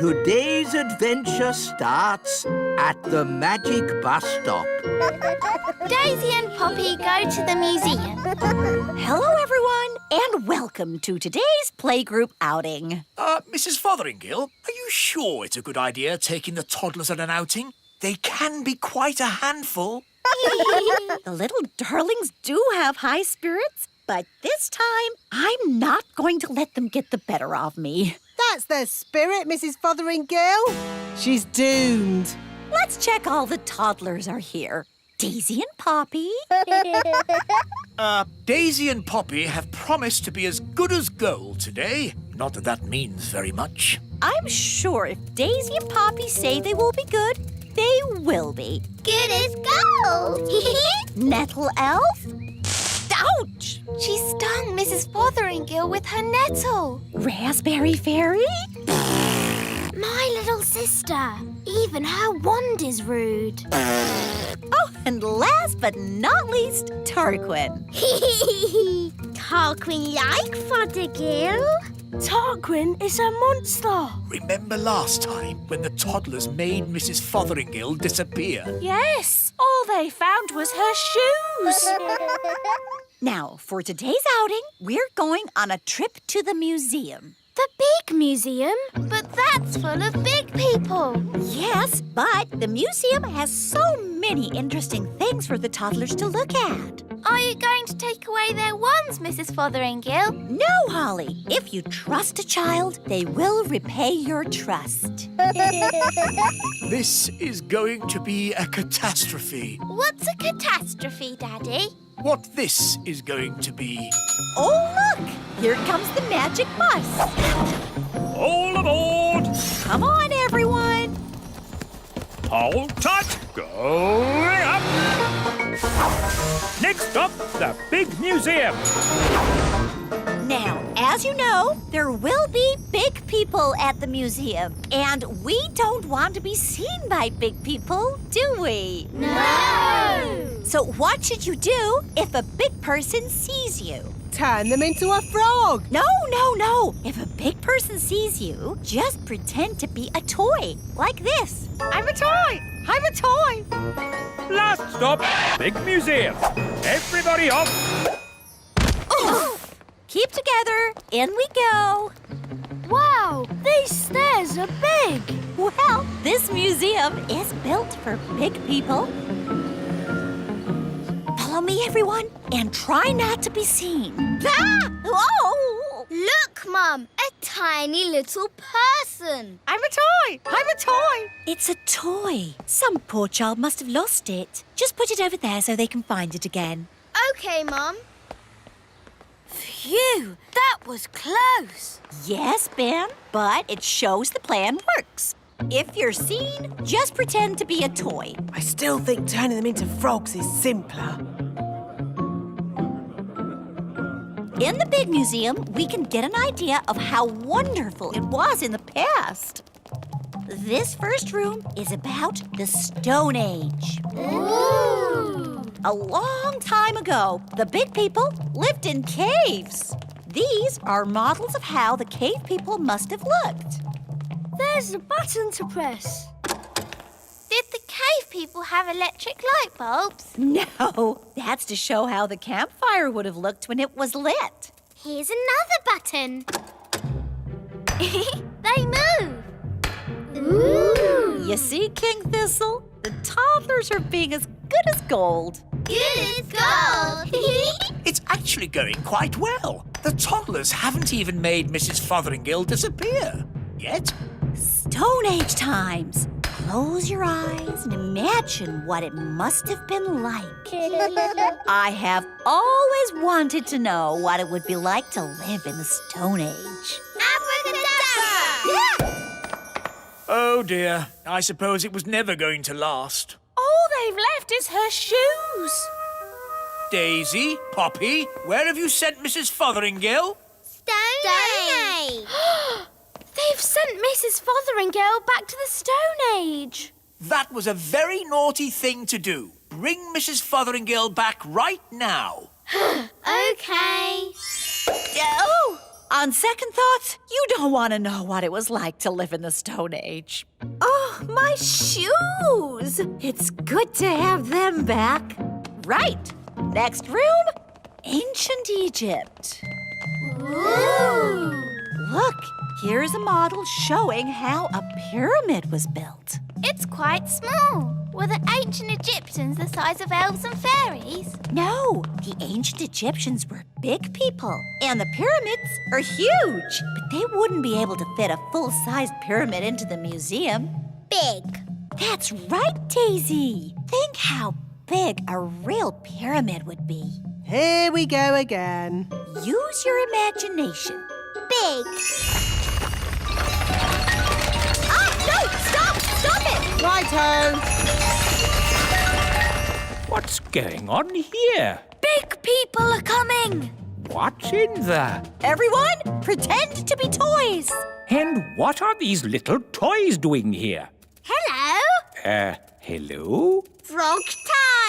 Today's adventure starts at the magic bus stop. Daisy and Poppy go to the museum. Hello, everyone, and welcome to today's playgroup outing. Mrs. Fotheringill, are you sure it's a good idea taking the toddlers on an outing? They can be quite a handful. The little darlings do have high spirits, but this time I'm not going to let them get the better of me. That's their spirit, Mrs. Fotheringill. She's doomed. Let's check all the toddlers are here. Daisy and Poppy. Daisy and Poppy have promised to be as good as gold today. Not that that means very much. I'm sure if Daisy and Poppy say they will be good, they will be. Good as gold. Nettle elf? Ouch! She stung Mrs. Fotheringill with her nettle. Raspberry fairy? My little sister. Even her wand is rude. Oh, and last but not least, Tarquin. Tarquin like Fothergill. Tarquin is a monster. Remember last time when the toddlers made Mrs. Fotheringill disappear? Yes, all they found was her shoes. Now, for today's outing, we're going on a trip to the museum. The big museum? But that's full of big people. Yes, but the museum has so many interesting things for the toddlers to look at. Are you going to take away their wands, Mrs. Fotheringill? No, Holly. If you trust a child, they will repay your trust. This is going to be a catastrophe. What's a catastrophe, Daddy? What this is going to be. Oh, look! Here comes the magic bus. All aboard! Come on, everyone. Hold tight! Going up! Next up, the big museum. Now, as you know, there will be big people at the museum. And we don't want to be seen by big people, do we? No! So what should you do if a big person sees you? Turn them into a frog. No. If a big person sees you, just pretend to be a toy, like this. I'm a toy. I'm a toy. Last stop, big museum. Everybody off. Oh. Keep together. In we go. Wow, these stairs are big. Well, this museum is built for big people. Follow me, everyone, and try not to be seen. Ah! Oh! Look, Mum, a tiny little person. I'm a toy. I'm a toy. It's a toy. Some poor child must have lost it. Just put it over there so they can find it again. Okay, Mum. Phew, that was close. Yes, Ben, but it shows the plan works. If you're seen, just pretend to be a toy. I still think turning them into frogs is simpler. In the big museum, we can get an idea of how wonderful it was in the past. This first room is about the Stone Age. Ooh! A long time ago, the big people lived in caves. These are models of how the cave people must have looked. There's a button to press. Did the cave people have electric light bulbs? No, that's to show how the campfire would have looked when it was lit. Here's another button. They move. Ooh! You see, King Thistle? The toddlers are being as good as gold. Good as gold. It's actually going quite well. The toddlers haven't even made Mrs. Fotheringill disappear. Yet. Stone Age times. Close your eyes and imagine what it must have been like. I have always wanted to know what it would be like to live in the Stone Age. Abracadabra! Oh dear, I suppose it was never going to last. All they've left is her shoes. Daisy, Poppy, where have you sent Mrs. Fotheringill? Stone Age. They've sent Mrs. Fotheringill back to the Stone Age. That was a very naughty thing to do. Bring Mrs. Fotheringill back right now. Okay. Oh, On second thoughts, you don't want to know what it was like to live in the Stone Age. Oh, my shoes! It's good to have them back. Right. Next room, Ancient Egypt. Ooh. Look, here's a model showing how a pyramid was built. It's quite small. Were the ancient Egyptians the size of elves and fairies? No, the ancient Egyptians were big people, and the pyramids are huge. But they wouldn't be able to fit a full-sized pyramid into the museum. Big. That's right, Daisy. Think how big a real pyramid would be. Here we go again. Use your imagination. Big. Ah, no! Stop! Stop it! Righto. What's going on here? Big people are coming. What's in there? Everyone, pretend to be toys. And what are these little toys doing here? Hello. Hello? Frog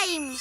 time.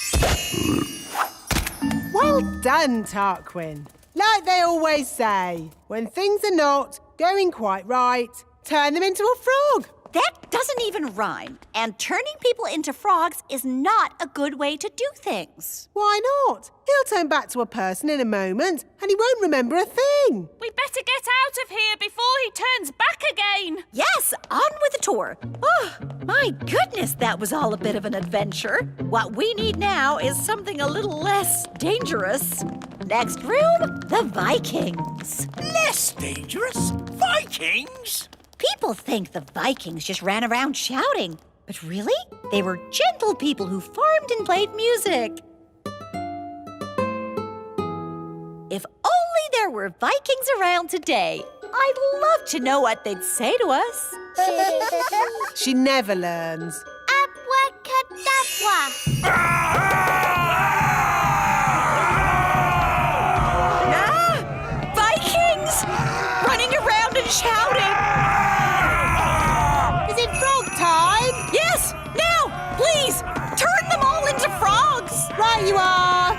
Well done, Tarquin. Like they always say, when things are not going quite right, turn them into a frog. That doesn't even rhyme. And turning people into frogs is not a good way to do things. Why not? He'll turn back to a person in a moment and he won't remember a thing. We better get out of here before he turns back again. Yes, on with the tour. Oh, my goodness, that was all a bit of an adventure. What we need now is something a little less dangerous. Next room, the Vikings. Less dangerous? Vikings? People think the Vikings just ran around shouting. But really, they were gentle people who farmed and played music. If only there were Vikings around today. I'd love to know what they'd say to us. She never learns. Abracadabra. Ah! Vikings! Running around and shouting. Is it frog time? Yes, now, please, turn them all into frogs. Right you are.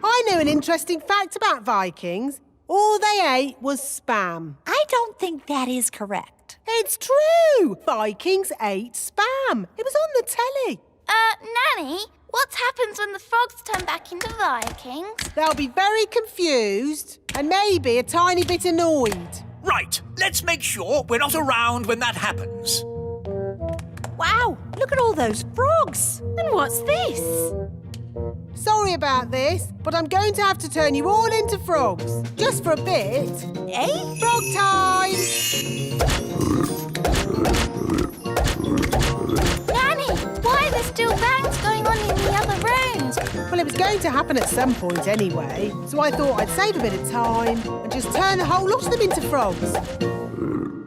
I know an interesting fact about Vikings. All they ate was spam. I don't think that is correct. It's true. Vikings ate spam. It was on the telly. Nanny, what happens when the frogs turn back into Vikings? They'll be very confused and maybe a tiny bit annoyed. Right, let's make sure we're not around when that happens. Wow, look at all those frogs. And what's this? Sorry about this, but I'm going to have to turn you all into frogs. Just for a bit. Eh? Frog time! Nanny, why are there still bangs going on in the other rooms? Well, it was going to happen at some point anyway, so I thought I'd save a bit of time and just turn the whole lot of them into frogs.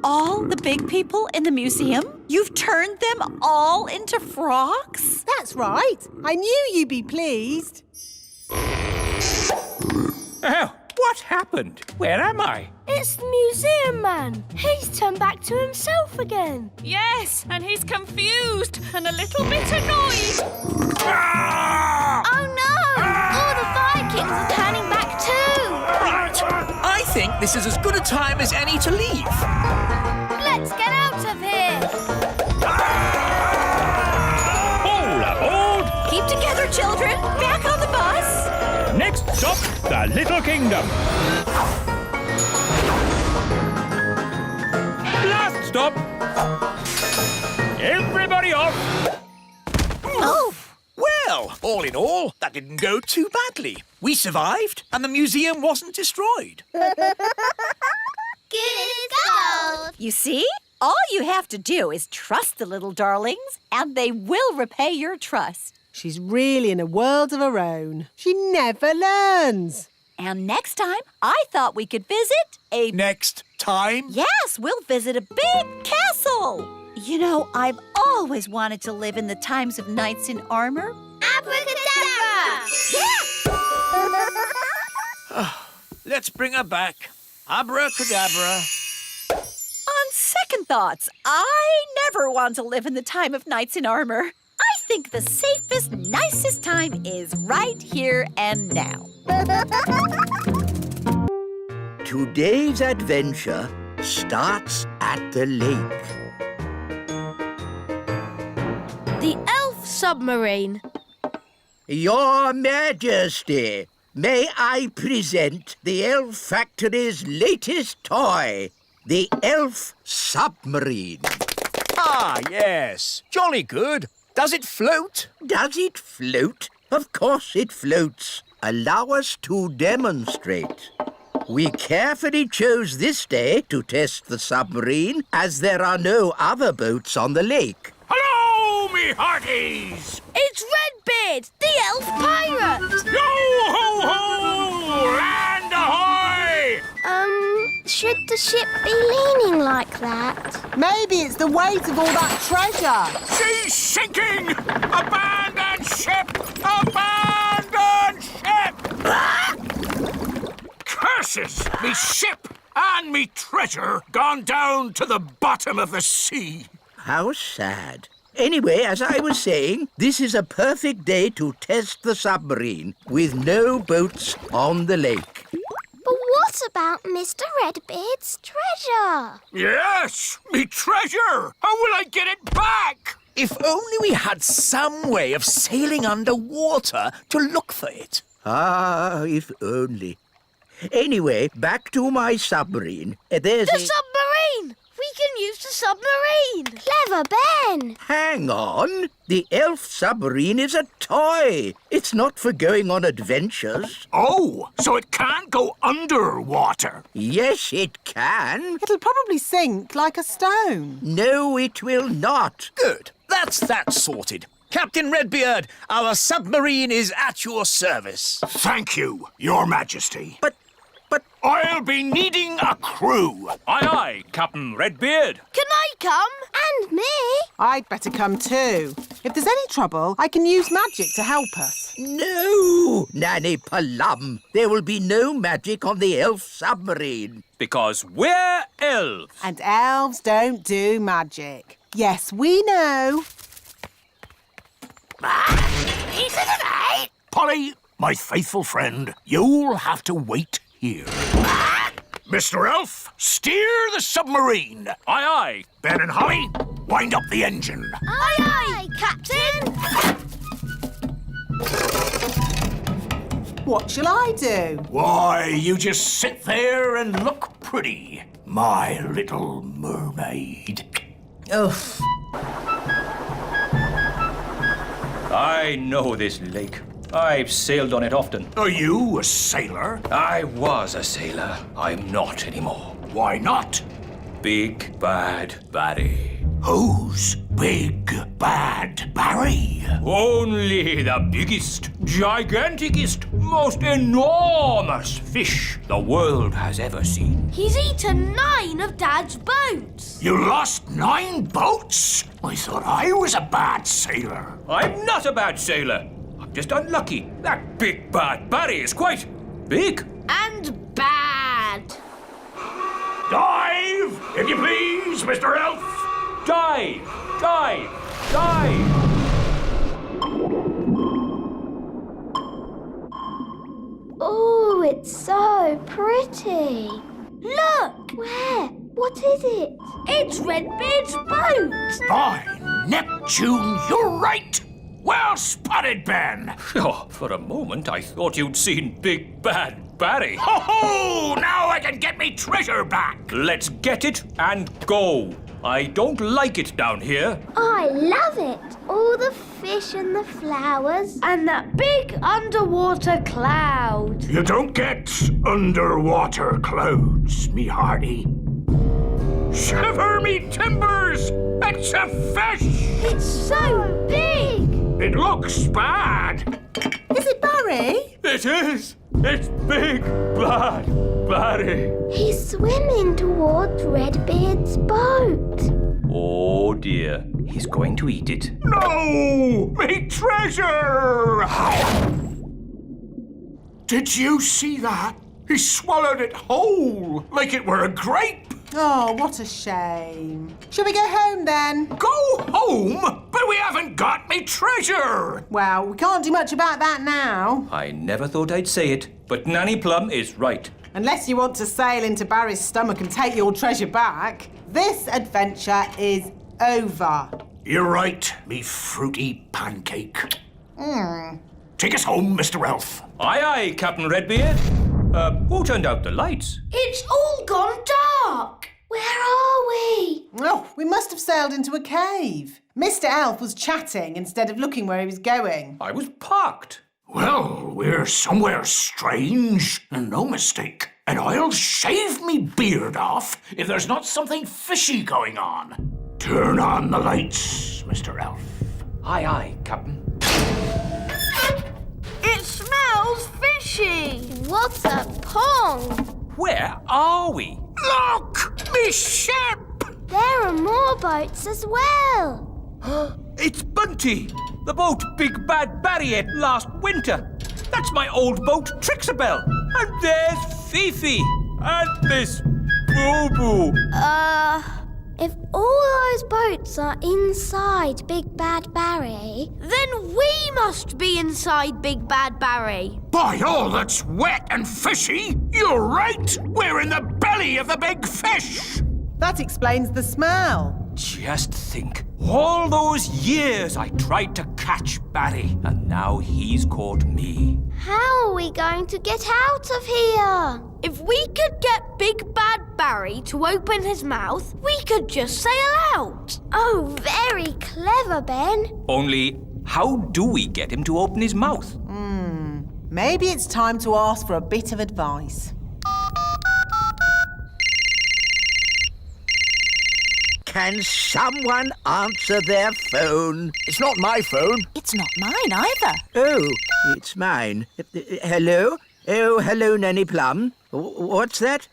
All the big people in the museum? You've turned them all into frogs? That's right. I knew you'd be pleased. Oh, what happened? Where am I? It's the museum man. He's turned back to himself again. Yes, and he's confused and a little bit annoyed. Oh no! All the Vikings are turning back too! Right, I think this is as good a time as any to leave. Let's get out of here! All aboard! Keep together, children. Back on the bus. Next stop, the Little Kingdom. Last stop. Everybody off. Oh, Well, all in all, that didn't go too badly. We survived, and the museum wasn't destroyed. Good as gold! you see? All you have to do is trust the little darlings, and they will repay your trust. She's really in a world of her own. She never learns. And next time, I thought we could visit a... Next time? Yes, we'll visit a big castle. You know, I've always wanted to live in the times of knights in armor. Abracadabra! Let's bring her back. Abracadabra. On second thoughts, I never want to live in the time of knights in armor. I think the safest, nicest time is right here and now. Today's adventure starts at the lake. The elf submarine. Your Majesty, may I present the Elf Factory's latest toy, the Elf Submarine. Ah, yes. Jolly good. Does it float? Does it float? Of course it floats. Allow us to demonstrate. We carefully chose this day to test the submarine, as there are no other boats on the lake. Hello, me hearties! It's Redbeard, the elf pirate. Yo-ho-ho! Land ahoy! Should the ship be leaning like that? Maybe it's the weight of all that treasure. She's sinking! Abandon ship! Abandon ship! Curses! Me ship and me treasure gone down to the bottom of the sea. How sad. Anyway, as I was saying, this is a perfect day to test the submarine with no boats on the lake. But what about Mr. Redbeard's treasure? Yes, me treasure! How will I get it back? If only we had some way of sailing underwater to look for it. Ah, if only. Anyway, back to my submarine. There's The a... submarine! We can use the submarine. Clever Ben. Hang on. The elf submarine is a toy. It's not for going on adventures. Oh, so it can't go underwater. Yes, it can. It'll probably sink like a stone. No, it will not. Good. That's that sorted. Captain Redbeard, our submarine is at your service. Thank you, Your Majesty. But I'll be needing a crew. Aye, aye, Captain Redbeard. Can I come? And me. I'd better come too. If there's any trouble, I can use magic to help us. no, Nanny Palum. There will be no magic on the elf submarine. Because we're elves. And elves don't do magic. Yes, we know. Polly, my faithful friend, you'll have to wait here. Mr. Elf, steer the submarine. Aye, aye. Ben and Holly, wind up the engine. Aye, aye, Captain. What shall I do? Why, you just sit there and look pretty, my little mermaid. I know this lake. I've sailed on it often. Are you a sailor? I was a sailor. I'm not anymore. Why not? Big Bad Barry. Who's Big Bad Barry? Only the biggest, giganticest, most enormous fish the world has ever seen. He's eaten 9 of Dad's boats. You lost 9 boats? I thought I was a bad sailor. I'm not a bad sailor. I'm just unlucky. That Big Bad Barry is quite big. And bad. Dive, if you please, Mr. Elf. Dive! Dive! Dive! Oh, it's so pretty. Look! Where? What is it? It's Redbeard's boat. By Neptune, you're right. Well spotted, Ben. Oh, for a moment I thought you'd seen Big Bad Barry. Ho ho! Now I can get me treasure back. Let's get it and go. I don't like it down here. I love it. All the fish and the flowers. And that big underwater cloud. You don't get underwater clouds, me hearty. Shiver me timbers! It's a fish! It's so big. It looks bad. Is it Barry? It is. It's Big Bad Barry. He's swimming towards Redbeard's boat. Oh dear. He's going to eat it. No! Me treasure! Did you see that? He swallowed it whole, like it were a grape. Oh, what a shame. Shall we go home then? Go home? But we haven't got me treasure! Well, we can't do much about that now. I never thought I'd say it, but Nanny Plum is right. Unless you want to sail into Barry's stomach and take your treasure back, this adventure is over. You're right, me fruity pancake. Take us home, Mr. Elf. Aye, aye, Captain Redbeard. Who turned out the lights? It's all gone dark. Where are we? Oh, we must have sailed into a cave. Mr. Elf was chatting instead of looking where he was going. I was parked. Well, we're somewhere strange, and no mistake. And I'll shave me beard off if there's not something fishy going on. Turn on the lights, Mr. Elf. Aye, aye, Captain. It smells fishy. What a pong! Where are we? Look! Me ship! There are more boats as well. It's Bunty, the boat Big Bad Barry ate last winter. That's my old boat, Trixabel. And there's Fifi. And this Boo-Boo. If all those boats are inside Big Bad Barry, Then we must be inside Big Bad Barry. By all that's wet and fishy, you're right! We're in the belly of the big fish! That explains the smell. Just think, all those years I tried to catch Barry, and now he's caught me. how are we going to get out of here? If we could get Big Bad Barry to open his mouth, we could just sail out. Oh, very clever, Ben. Only, how do we get him to open his mouth? Maybe it's time to ask for a bit of advice. Can someone answer their phone? It's not my phone. It's not mine either. Oh, it's mine. Hello? Oh, hello, Nanny Plum. What's that?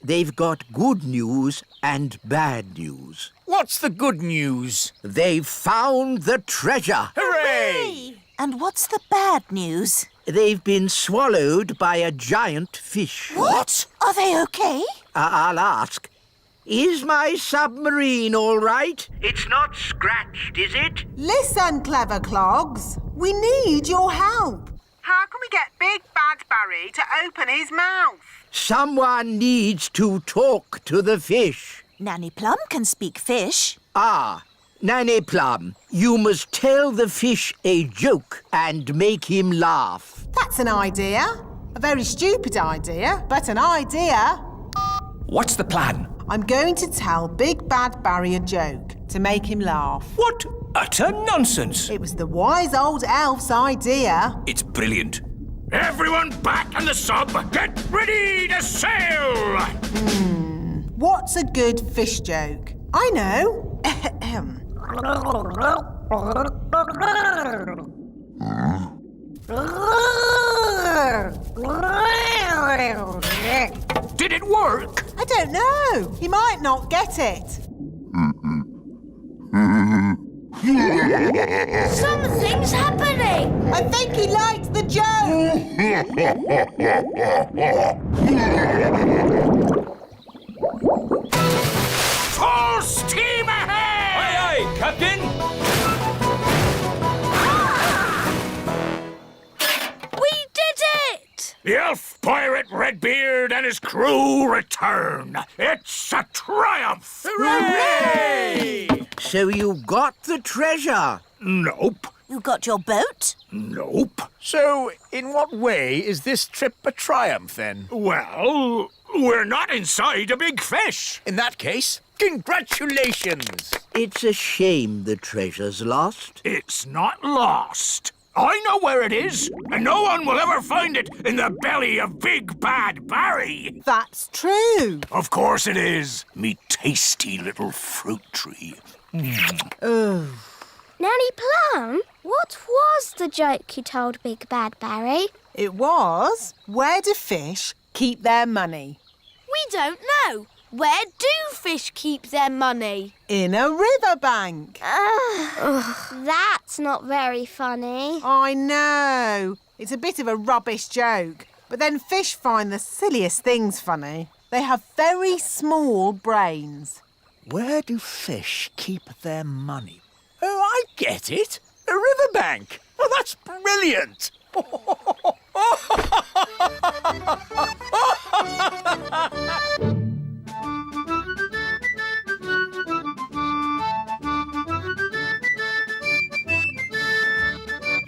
They've got good news and bad news. What's the good news? They've found the treasure. Hooray! And what's the bad news? They've been swallowed by a giant fish. What? Are they okay? I'll ask. Is my submarine all right? It's not scratched, is it? Listen, clever clogs. We need your help. How can we get Big Bad Barry to open his mouth? Someone needs to talk to the fish. Nanny Plum can speak fish. Ah, Nanny Plum, you must tell the fish a joke and make him laugh. That's an idea. A very stupid idea, but an idea. What's the plan? I'm going to tell Big Bad Barry a joke to make him laugh. What utter nonsense! It was the wise old elf's idea. It's brilliant. Everyone back in the sub! Get ready to sail! What's a good fish joke? I know. Did it work? I don't know. He might not get it. Something's happening. I think he liked the joke. Full steam ahead! Aye, aye, Captain! We did it! The elf pirate Redbeard and his crew return. It's a triumph! Hooray! So you got the treasure? Nope. You got your boat? Nope. So, in what way is this trip a triumph, then? Well, we're not inside a big fish. In that case, congratulations! It's a shame the treasure's lost. It's not lost. I know where it is, and no one will ever find it in the belly of Big Bad Barry. That's true. Of course it is, me tasty little fruit tree. Nanny Plum, what was the joke you told Big Bad Barry? It was, where do fish keep their money? We don't know. Where do fish keep their money? In a riverbank. That's not very funny. I know. It's a bit of a rubbish joke. But then fish find the silliest things funny. They have very small brains. Where do fish keep their money? Oh, I get it. A riverbank. Oh, that's brilliant.